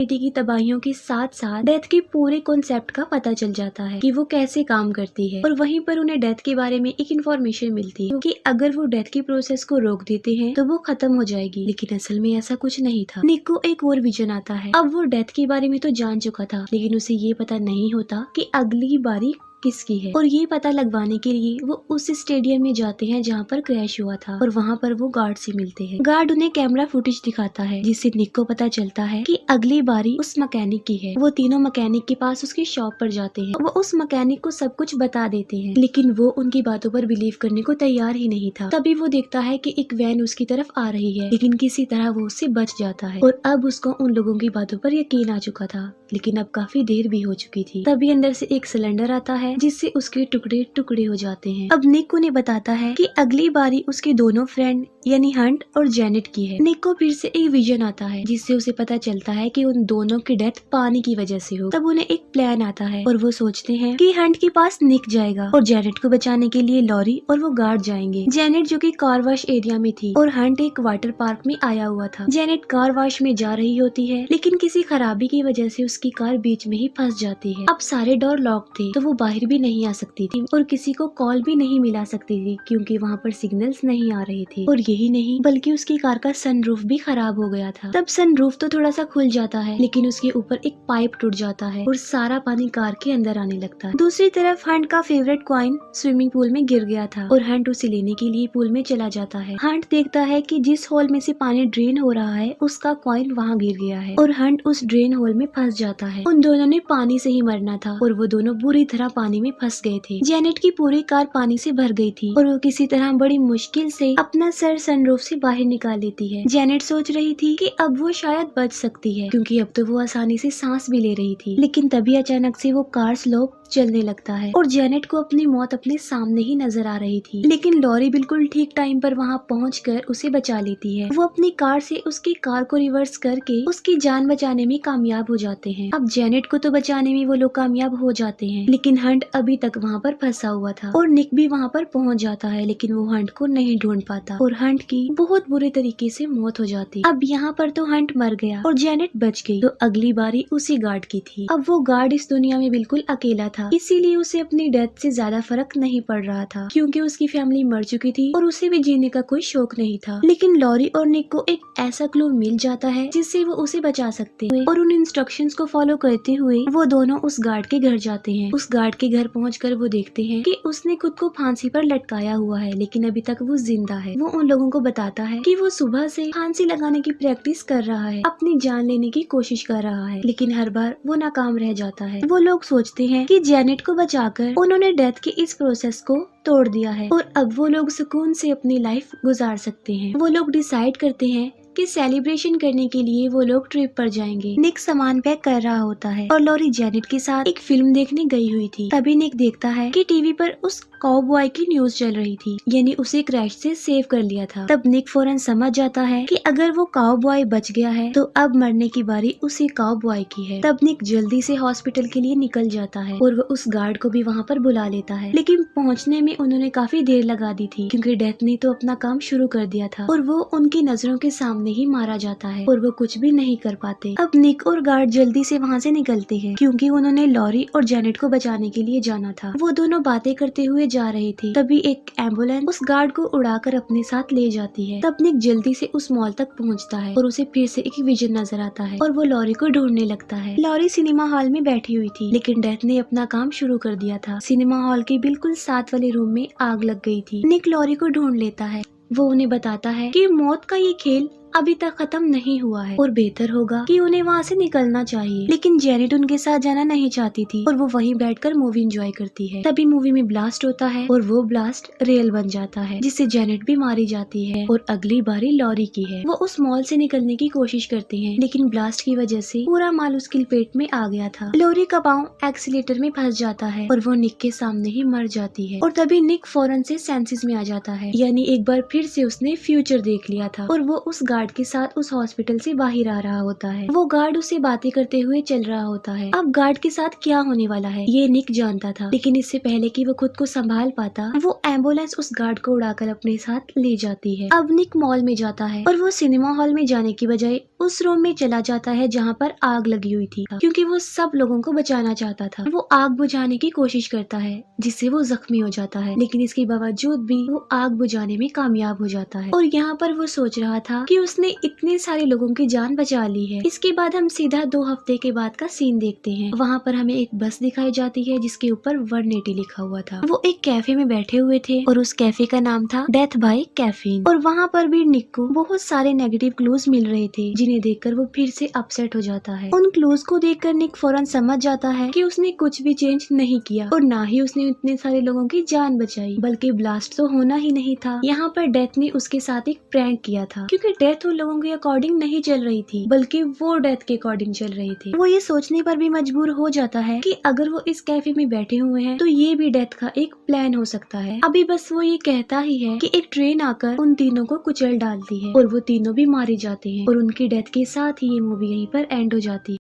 Society की तबाहियों के साथ साथ डेथ के पूरे कॉन्सेप्ट का पता चल जाता है कि वो कैसे काम करती है। और वहीं पर उन्हें डेथ के बारे में एक इन्फॉर्मेशन मिलती है क्योंकि अगर वो डेथ की प्रोसेस को रोक देते हैं तो वो खत्म हो जाएगी, लेकिन असल में ऐसा कुछ नहीं था। निक को एक और विजन आता है। अब वो डेथ के बारे में तो जान चुका था, लेकिन उसे ये पता नहीं होता कि अगली बारी किसकी है। और ये पता लगवाने के लिए वो उस स्टेडियम में जाते हैं जहाँ पर क्रैश हुआ था और वहाँ पर वो गार्ड से मिलते हैं। गार्ड उन्हें कैमरा फुटेज दिखाता है जिससे निक को पता चलता है कि अगली बारी उस मैकेनिक की है। वो तीनों मैकेनिक के पास उसकी शॉप पर जाते हैं। वो उस मैकेनिक को सब कुछ बता देते हैं, लेकिन वो उनकी बातों पर बिलीव करने को तैयार ही नहीं था। तभी वो देखता है कि एक वैन उसकी तरफ आ रही है, लेकिन किसी तरह वो उससे बच जाता है। और अब उसको उन लोगों की बातों पर यकीन आ चुका था, लेकिन अब काफी देर भी हो चुकी थी। तभी अंदर से एक सिलेंडर आता है जिससे उसके टुकड़े टुकड़े हो जाते हैं। अब निक उन्हें बताता है कि अगली बारी उसके दोनों फ्रेंड यानी हंट और जेनेट की है। निक को फिर से एक विजन आता है जिससे उसे पता चलता है कि उन दोनों की डेथ पानी की वजह से हो। तब उन्हें एक प्लान आता है और वो सोचते हैं कि हंट के पास निक जाएगा और जेनेट को बचाने के लिए लॉरी और वो गार्ड जाएंगे। जेनेट जो कि कार वॉश एरिया में थी और हंट एक वाटर पार्क में आया हुआ था। जेनेट कार वॉश में जा रही होती है, लेकिन किसी खराबी की वजह से उसकी कार बीच में ही फंस जाती है। अब सारे डोर लॉक थे तो वो बाहर भी नहीं आ सकती थी और किसी को कॉल भी नहीं मिला सकती थी क्योंकि वहाँ पर सिग्नल्स नहीं आ रहे थे। और यही नहीं बल्कि उसकी कार का सनरूफ भी खराब हो गया था। तब सनरूफ तो थोड़ा सा खुल जाता है, लेकिन उसके ऊपर एक पाइप टूट जाता है और सारा पानी कार के अंदर आने लगता है। दूसरी तरफ हंट का फेवरेट कॉइन स्विमिंग पूल में गिर गया था और हंट उसे लेने के लिए पूल में चला जाता है। हंट देखता है कि जिस होल में से पानी ड्रेन हो रहा है उसका कॉइन वहाँ गिर गया है और हंट उस ड्रेन होल में फंस जाता है। उन दोनों ने पानी से ही मरना था और वो दोनों बुरी तरह पानी में फंस गए थे। जेनेट की पूरी कार पानी से भर गई थी और वो किसी तरह बड़ी मुश्किल से अपना सर सनरूफ से बाहर निकाल लेती है। जेनेट सोच रही थी कि अब वो शायद बच सकती है क्योंकि अब तो वो आसानी से सांस भी ले रही थी, लेकिन तभी अचानक से वो कार स्लोप चलने लगता है और जेनेट को अपनी मौत अपने सामने ही नजर आ रही थी। लेकिन लॉरी बिल्कुल ठीक टाइम पर वहाँ पहुंचकर उसे बचा लेती है। वो अपनी कार से उसकी कार को रिवर्स करके उसकी जान बचाने में कामयाब हो जाते हैं। अब जेनेट को तो बचाने में वो लोग कामयाब हो जाते हैं, लेकिन हंट अभी तक वहाँ पर फंसा हुआ था और निक भी वहाँ पर पहुँच जाता है, लेकिन वो हंट को नहीं ढूंढ पाता और हंट की बहुत बुरे तरीके से मौत हो जाती। अब यहाँ पर तो हंट मर गया और जेनेट बच गई, तो अगली बारी उसी गार्ड की थी। अब वो गार्ड इस दुनिया में बिल्कुल अकेला था, इसीलिए उसे अपनी डेथ से ज्यादा फर्क नहीं पड़ रहा था क्योंकि उसकी फैमिली मर चुकी थी और उसे भी जीने का कोई शौक नहीं था। लेकिन लॉरी और निक को एक ऐसा क्लू मिल जाता है जिससे वो उसे बचा सकते हैं और उन इंस्ट्रक्शंस को फॉलो करते हुए वो दोनों उस गार्ड के घर जाते हैं। उस गार्ड के घर पहुंचकर वो देखते हैं कि उसने खुद को फांसी पर लटकाया हुआ है, लेकिन अभी तक वो जिंदा है। वो उन लोगों को बताता है कि वो सुबह से फांसी लगाने की प्रैक्टिस कर रहा है, अपनी जान लेने की कोशिश कर रहा है, लेकिन हर बार वो नाकाम रह जाता है। वो लोग सोचते हैं कि जेनेट को बचाकर उन्होंने डेथ के इस प्रोसेस को तोड़ दिया है और अब वो लोग सुकून से अपनी लाइफ गुजार सकते हैं। वो लोग डिसाइड करते हैं कि सेलिब्रेशन करने के लिए वो लोग ट्रिप पर जाएंगे। निक सामान पैक कर रहा होता है और लॉरी जेनेट के साथ एक फिल्म देखने गई हुई थी। तभी निक देखता है कि टीवी पर उस काउबॉय की न्यूज चल रही थी, यानी उसे क्रैश से सेव कर लिया था। तब निक फौरन समझ जाता है कि अगर वो काउबॉय बच गया है तो अब मरने की बारी उसी काउबॉय की है। तब निक जल्दी से हॉस्पिटल के लिए निकल जाता है और वो उस गार्ड को भी वहाँ पर बुला लेता है, लेकिन पहुँचने में उन्होंने काफी देर लगा दी थी क्योंकि डेथ ने तो अपना काम शुरू कर दिया था और वो उनकी नजरों के सामने ही मारा जाता है और वो कुछ भी नहीं कर पाते। अब निक और गार्ड जल्दी से वहाँ से निकलते हैं क्योंकि उन्होंने लॉरी और जेनेट को बचाने के लिए जाना था। वो दोनों बातें करते हुए जा रहे थे, तभी एक एम्बुलेंस उस गार्ड को उड़ाकर अपने साथ ले जाती है। तब निक जल्दी से उस मॉल तक पहुँचता है और उसे फिर से एक विजन नजर आता है और वो लॉरी को ढूंढने लगता है। लॉरी सिनेमा हॉल में बैठी हुई थी, लेकिन डेथ ने अपना काम शुरू कर दिया था। सिनेमा हॉल के बिल्कुल साथ वाले रूम में आग लग गई थी। निक लॉरी को ढूंढ लेता है। वो उन्हें बताता है कि मौत का ये खेल अभी तक खत्म नहीं हुआ है और बेहतर होगा कि उन्हें वहाँ से निकलना चाहिए, लेकिन जेनेट उनके साथ जाना नहीं चाहती थी और वो वहीं बैठकर मूवी एंजॉय करती है। तभी मूवी में ब्लास्ट होता है और वो ब्लास्ट रियल बन जाता है, जिससे जेनेट भी मारी जाती है और अगली बारी लॉरी की है। वो उस मॉल से निकलने की कोशिश करते हैं, लेकिन ब्लास्ट की वजह से पूरा माल उसके पेट में आ गया था। लॉरी का पाँव एक्सीलेटर में फंस जाता है और वो निक के सामने ही मर जाती है और तभी निक फौरन से सेंसेस में आ जाता है, यानी एक बार फिर से उसने फ्यूचर देख लिया था और वो उस गार्ड के साथ उस हॉस्पिटल से बाहर आ रहा होता है। वो गार्ड उसे बातें करते हुए चल रहा होता है। अब गार्ड के साथ क्या होने वाला है ये निक जानता था, लेकिन इससे पहले कि वो खुद को संभाल पाता, वो एम्बुलेंस उस गार्ड को उड़ाकर अपने साथ ले जाती है। अब निक मॉल में जाता है और वो सिनेमा हॉल में जाने की बजाय उस रूम में चला जाता है जहाँ पर आग लगी हुई थी, क्योंकि वो सब लोगों को बचाना चाहता था। वो आग बुझाने की कोशिश करता है जिससे वो जख्मी हो जाता है, लेकिन इसके बावजूद भी वो आग बुझाने में कामयाब हो जाता है। और यहाँ पर वो सोच रहा था कि उसने इतने सारे लोगों की जान बचा ली है। इसके बाद हम सीधा 2 हफ्ते के बाद का सीन देखते हैं। वहाँ पर हमें एक बस दिखाई जाती है जिसके ऊपर 180 लिखा हुआ था। वो एक कैफे में बैठे हुए थे और उस कैफे का नाम था डेथ बाय कैफीन। और वहाँ पर भी निक को बहुत सारे नेगेटिव क्लूज मिल रहे थे, जिन्हें देखकर वो फिर से अपसेट हो जाता है। उन क्लूज को देखकर निक फौरन समझ जाता है कि उसने कुछ भी चेंज नहीं किया और ना ही उसने इतने सारे लोगों की जान बचाई, बल्कि ब्लास्ट तो होना ही नहीं था। यहाँ पर डेथ ने उसके साथ एक प्रैंक किया था, क्योंकि डेथ उन लोगों के अकॉर्डिंग नहीं चल रही थी, बल्कि वो डेथ के अकॉर्डिंग चल रही थी। वो ये सोचने पर भी मजबूर हो जाता है कि अगर वो इस कैफे में बैठे हुए हैं तो ये भी डेथ का एक प्लान हो सकता है। अभी बस वो ये कहता ही है कि एक ट्रेन आकर उन तीनों को कुचल डालती है और वो तीनों भी मारे जाते हैं और उनकी डेथ के साथ ही ये मूवी यहीं पर एंड हो जाती है।